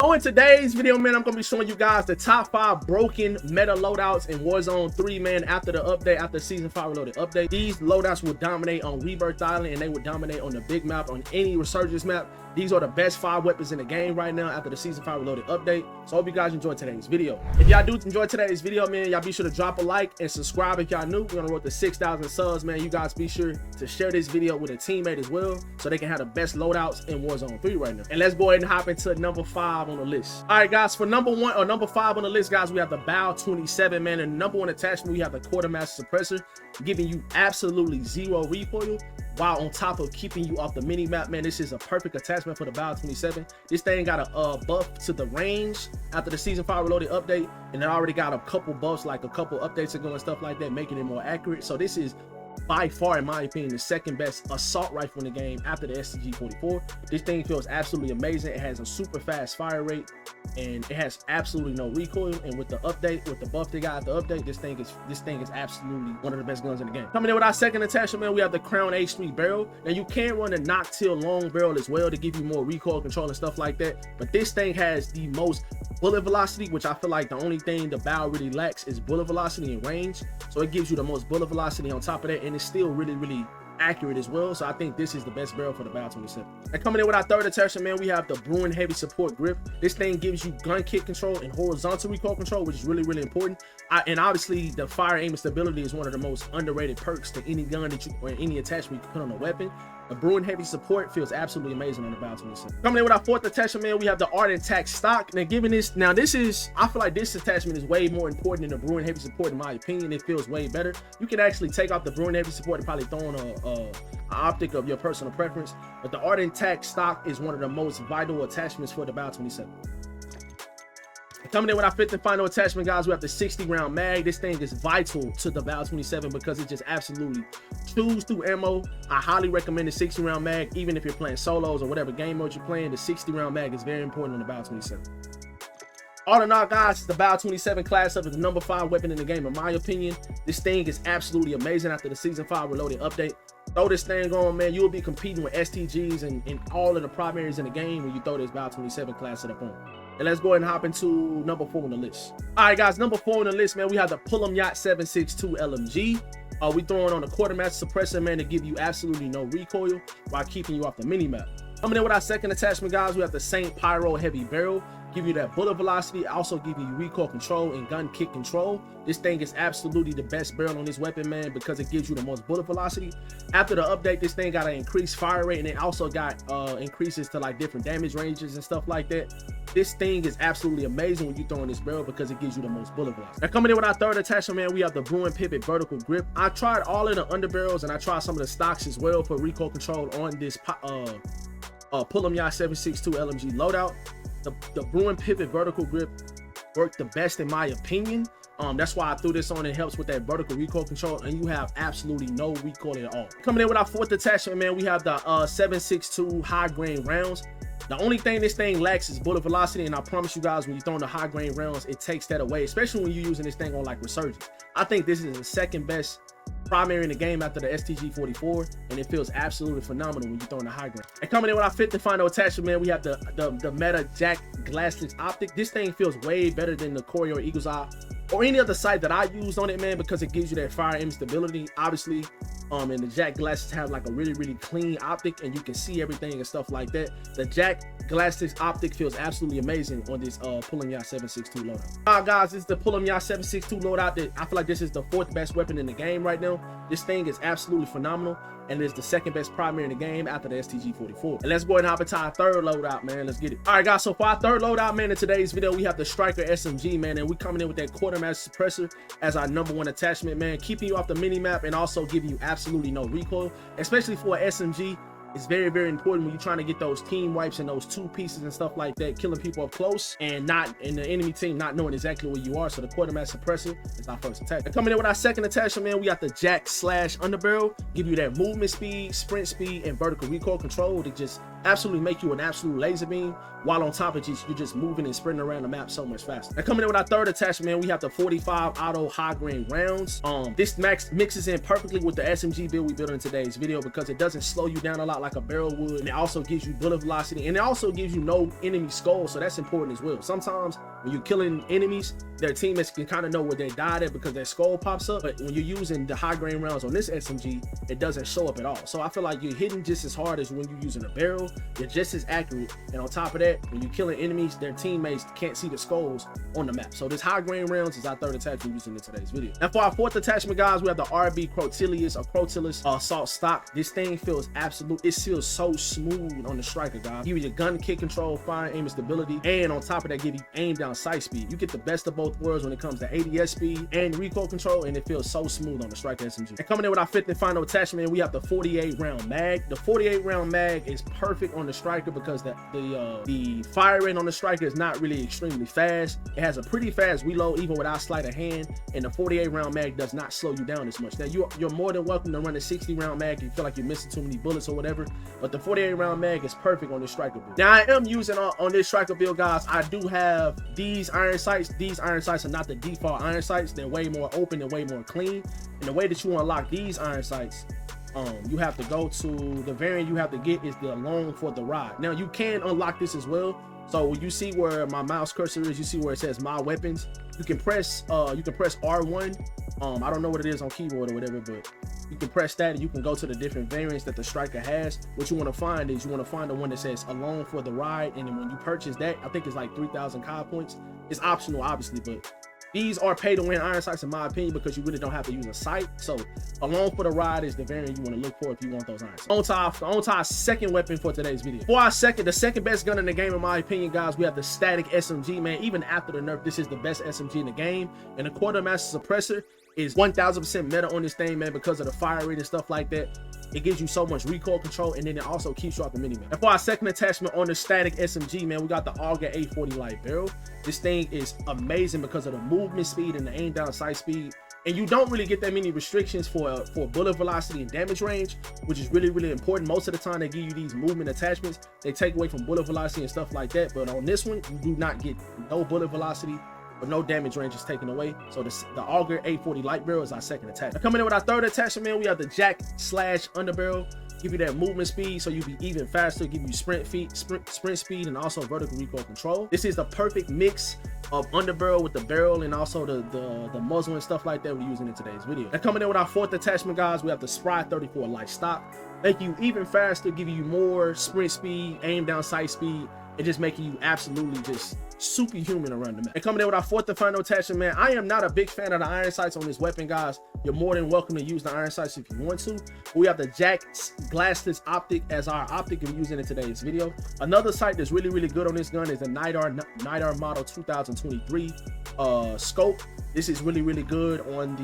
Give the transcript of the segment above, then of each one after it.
So in today's video, man, I'm gonna be showing you guys the top 5 broken meta loadouts in Warzone 3, man, after the update, after Season 5 Reloaded update. These loadouts will dominate on Rebirth Island, and they will dominate on the big map, on any resurgence map. These are the best 5 weapons in the game right now after the Season 5 Reloaded update. So I hope you guys enjoyed today's video. If y'all do enjoy today's video, man, y'all be sure to drop a like and subscribe if y'all new. We're gonna roll to 6,000 subs, man. You guys be sure to share this video with a teammate as well, so they can have the best loadouts in Warzone 3 right now. And let's go ahead and hop into number 5 on the list. All right, guys, for number 1 or number 5 on the list, guys, we have the Bow 27, man. And number 1 attachment, we have the Quartermaster Suppressor, giving you absolutely 0 recoil, while on top of keeping you off the mini map, man. This is a perfect attachment for the Bow 27. This thing got a buff to the range after the Season 5 Reloaded update, and it already got a couple buffs, like a couple updates ago and stuff like that, making it more accurate. So this is by far, in my opinion, the second best assault rifle in the game after the STG-44. This thing feels absolutely amazing. It has a super fast fire rate, and it has absolutely no recoil. And with the update, with the buff they got at the update, this thing is absolutely one of the best guns in the game. Coming in with our second attachment, man, we have the Crown H3 barrel. Now you can run a Noctil long barrel as well to give you more recoil control and stuff like that, but this thing has the most bullet velocity, which I feel like the only thing the Bow really lacks is bullet velocity and range. So it gives you the most bullet velocity on top of that, and it's still really accurate as well. So I think this is the best barrel for the Bow 27. And coming in with our third attachment, man, we have the Bruin Heavy Support Grip. This thing gives you gun kick control and horizontal recoil control, which is really important. And obviously the fire aim and stability is one of the most underrated perks to any gun that you, or any attachment you can put on a weapon. The Bruin Heavy Support feels absolutely amazing on the Bow 27. Coming in with our fourth attachment, man, we have the Art Intact Stock. Now, given this, I feel like this attachment is way more important than the Bruin Heavy Support, in my opinion. It feels way better. You can actually take off the Bruin Heavy Support and probably throw on an optic of your personal preference, but the Art Intact Stock is one of the most vital attachments for the Bow 27. Coming in with our fifth and final attachment, guys, we have the 60-round mag. This thing is vital to the Bow 27 because it just absolutely chews through ammo. I highly recommend the 60-round mag, even if you're playing solos or whatever game mode you're playing. The 60-round mag is very important on the Bow 27. All in all, guys, the Bow 27 class up is the number 5 weapon in the game, in my opinion. This thing is absolutely amazing after the Season 5 Reloaded update. Throw this thing on, man. You will be competing with STGs and all of the primaries in the game when you throw this Bow 27 class setup on. And let's go ahead and hop into number 4 on the list. All right, guys, number 4 on the list, man, we have the Pull'em Yacht 7.62 LMG. We throwing on the Quartermaster Suppressor, man, to give you absolutely no recoil while keeping you off the mini map. Coming in with our second attachment, guys, we have the Saint Pyro Heavy Barrel. Give you that bullet velocity, also give you recoil control and gun kick control. This thing is absolutely the best barrel on this weapon, man, because it gives you the most bullet velocity. After the update, this thing got an increased fire rate, and it also got increases to like different damage ranges and stuff like that. This thing is absolutely amazing when you throw in this barrel because it gives you the most bullet velocity. Now, coming in with our third attachment, man, we have the Bruin Pivot Vertical Grip. I tried all of the underbarrels, and I tried some of the stocks as well for recoil control on this Pull'em Yacht 7.62 LMG loadout. The Bruin Pivot Vertical Grip worked the best in my opinion. That's why I threw this on. It helps with that vertical recoil control, and you have absolutely no recoil at all. Coming in with our fourth attachment, man, we have the 7.62 high grain rounds. The only thing this thing lacks is bullet velocity, and I promise you guys, when you're throwing the high grain rounds, it takes that away, especially when you're using this thing on like resurgence. I think this is the second best primary in the game after the STG-44, and it feels absolutely phenomenal when you're throwing the high grain. And coming in with our fifth and final attachment, man, we have the Meta Jack Glassless Optic. This thing feels way better than the Corey or Eagle's Eye or any other sight that I used on it, man, because it gives you that fire aim stability, obviously. And the Jack glasses have like a really clean optic, and you can see everything and stuff like that. The Jack Glassless Optic feels absolutely amazing on this Pull'em Yacht 7.62 loadout. All right, guys, this is the Pull'em Yacht 7.62 loadout. That I feel like this is the 4th best weapon in the game right now. This thing is absolutely phenomenal, and it's the 2nd best primary in the game after the STG-44. And let's go ahead and hop into our third loadout, man. Let's get it. All right, guys, so for our third loadout, man, in today's video, we have the Striker SMG, man, and we coming in with that Quartermaster Suppressor as our number 1 attachment, man, keeping you off the mini map and also giving you absolutely no recoil, especially for an SMG. It's very important when you're trying to get those team wipes and those 2 pieces and stuff like that, killing people up close and the enemy team not knowing exactly where you are. So the Quartermaster Suppressor is our first attack. And coming in with our second attachment, man, we got the Jack Slash Underbarrel. Give you that movement speed, sprint speed, and vertical recoil control to just absolutely make you an absolute laser beam, while on top of it, you're just moving and sprinting around the map so much faster. Now coming in with our third attachment, man, we have the 45 auto high grain rounds. This mixes in perfectly with the SMG build we built in today's video because it doesn't slow you down a lot like a barrel would, and it also gives you bullet velocity, and it also gives you no enemy skulls, so that's important as well. Sometimes when you're killing enemies, their teammates can kind of know where they died at because their skull pops up, but when you're using the high grain rounds on this SMG, it doesn't show up at all. So I feel like you're hitting just as hard as when you're using a barrel. You're just as accurate, and on top of that, when you're killing enemies, their teammates can't see the skulls on the map. So this high grain rounds is our third attachment using in today's video. Now for our fourth attachment, guys, we have the RB Crotilius or Crotilius assault stock. This thing feels absolute, it feels so smooth on the striker, guys. Give you your gun kick control, fire, aim, and stability, and on top of that, give you aim down sight speed. You get the best of both worlds when it comes to ADS speed and recoil control, and it feels so smooth on the striker SMG. And coming in with our fifth and final attachment, we have the 48 round mag. The 48 round mag is perfect on the striker because the fire rate on the striker is not really extremely fast. It has a pretty fast reload even without sleight of hand, and the 48 round mag does not slow you down as much. Now you're more than welcome to run a 60 round mag if you feel like you're missing too many bullets or whatever, but the 48 round mag is perfect on this striker build. Now I am using on this striker build, guys, I do have these iron sights. These iron sights are not the default iron sights. They're way more open and way more clean, and the way that you unlock these iron sights, you have to go to the variant you have to get is the Alone for the Ride. Now you can unlock this as well. So when you see where my mouse cursor is, you see where it says my weapons, you can press R1. I don't know what it is on keyboard or whatever, but you can press that and you can go to the different variants that the striker has. What you want to find is you want to find the one that says Alone for the Ride, and then when you purchase that, I think it's like 3,000 COD points. It's optional obviously, but these are pay to win iron sights in my opinion because you really don't have to use a sight. So Alone for the Ride is the variant you want to look for if you want those iron sights. On to our second weapon for today's video. For our the second best gun in the game in my opinion, guys, we have the static SMG, man. Even after the nerf, this is the best SMG in the game, and the quartermaster suppressor is 1000% meta on this thing, man, because of the fire rate and stuff like that. It gives you so much recoil control, and then it also keeps you off the minimap. And for our second attachment on the static SMG, man, we got the Auger 840 light barrel. This thing is amazing because of the movement speed and the aim down sight speed, and you don't really get that many restrictions for bullet velocity and damage range, which is really, really important. Most of the time they give you these movement attachments, they take away from bullet velocity and stuff like that, but on this one you do not get no bullet velocity, but no damage range is taken away. So the Auger 840 light barrel is our second attachment. Now coming in with our third attachment, man, we have the Jack / underbarrel. Give you that movement speed so you be even faster, give you sprint speed, and also vertical recoil control. This is the perfect mix of underbarrel with the barrel and also the muzzle and stuff like that we're using in today's video. Now coming in with our fourth attachment, guys, we have the Spry 34 light stock. Make you even faster, give you more sprint speed, aim down sight speed, and just making you absolutely just superhuman around the map. And coming in with our fourth and final attachment, man, I am not a big fan of the iron sights on this weapon, guys. You're more than welcome to use the iron sights if you want to. We have the Jack Glassless optic as our optic we're using in today's video. Another sight that's really, really good on this gun is the NIDAR model 2023 scope. This is really, really good on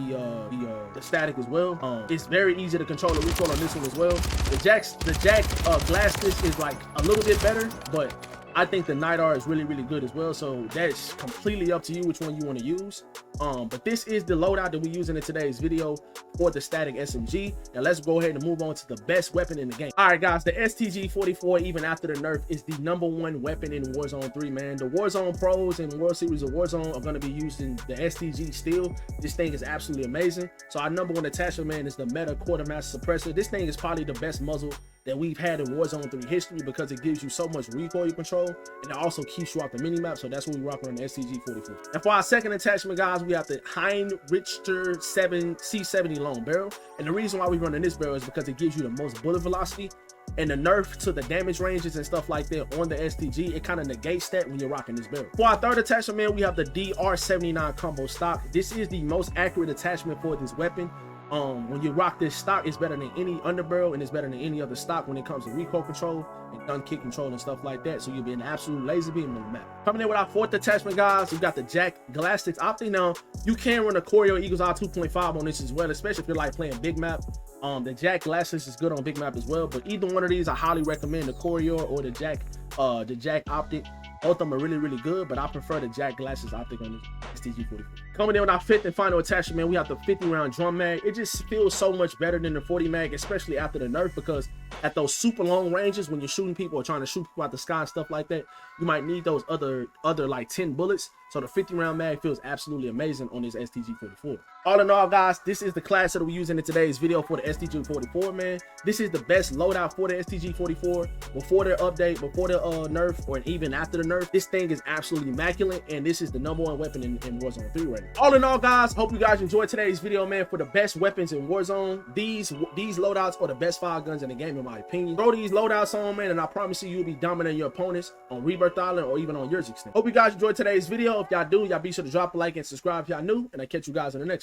the static as well. It's very easy to control the recoil on this one as well. The Jack Glassless is like a little bit better, but I think the NIDAR is really, really good as well. So that's completely up to you which one you want to use. But this is the loadout that we're using in today's video for the static SMG. Now let's go ahead and move on to the best weapon in the game. All right, guys, the STG-44, even after the nerf, is the #1 weapon in Warzone 3, man. The Warzone pros and World Series of Warzone are going to be using the STG still. This thing is absolutely amazing. So our #1 attachment, man, is the Meta Quartermaster Suppressor. This thing is probably the best muzzle that we've had in Warzone 3 history because it gives you so much recoil control, and it also keeps you off the minimap. So that's what we rock on the STG-44. And for our second attachment, guys, we have the Heinrichter C70 long barrel. And the reason why we're running this barrel is because it gives you the most bullet velocity, and the nerf to the damage ranges and stuff like that on the STG, it kind of negates that when you're rocking this barrel. For our third attachment, man, we have the DR79 combo stock. This is the most accurate attachment for this weapon. When you rock this stock, it's better than any underbarrel, and it's better than any other stock when it comes to recoil control and gun kick control and stuff like that. So you'll be an absolute laser beam on the map. Coming in with our fourth attachment, guys, we got the Jack Glassless optic. Now you can run a Corio Eagles R 2.5 on this as well, especially if you're like playing big map. The Jack Glassless is good on big map as well, but either one of these I highly recommend, the Corio or the Jack optic. Both of them are really, really good, but I prefer the Jack Glassless optic on this STG-44. Coming in with our 5th and final attachment, man, we have the 50-round drum mag. It just feels so much better than the 40 mag, especially after the nerf, because at those super long ranges, when you're shooting people or trying to shoot people out the sky and stuff like that, you might need those other like 10 bullets. So the 50-round mag feels absolutely amazing on this STG-44. All in all, guys, this is the class that we're using in today's video for the STG-44, man. This is the best loadout for the STG-44. Before the update, before the nerf, or even after the nerf, this thing is absolutely immaculate, and this is the #1 weapon in Warzone 3 right now. All in all, guys, hope you guys enjoyed today's video, man. For the best weapons in Warzone, these loadouts are the best 5 guns in the game, in my opinion. Throw these loadouts on, man, and I promise you, you'll be dominating your opponents on Rebirth Island or even on yours extent. Hope you guys enjoyed today's video. If y'all do, y'all be sure to drop a like and subscribe if y'all new, and I'll catch you guys in the next one.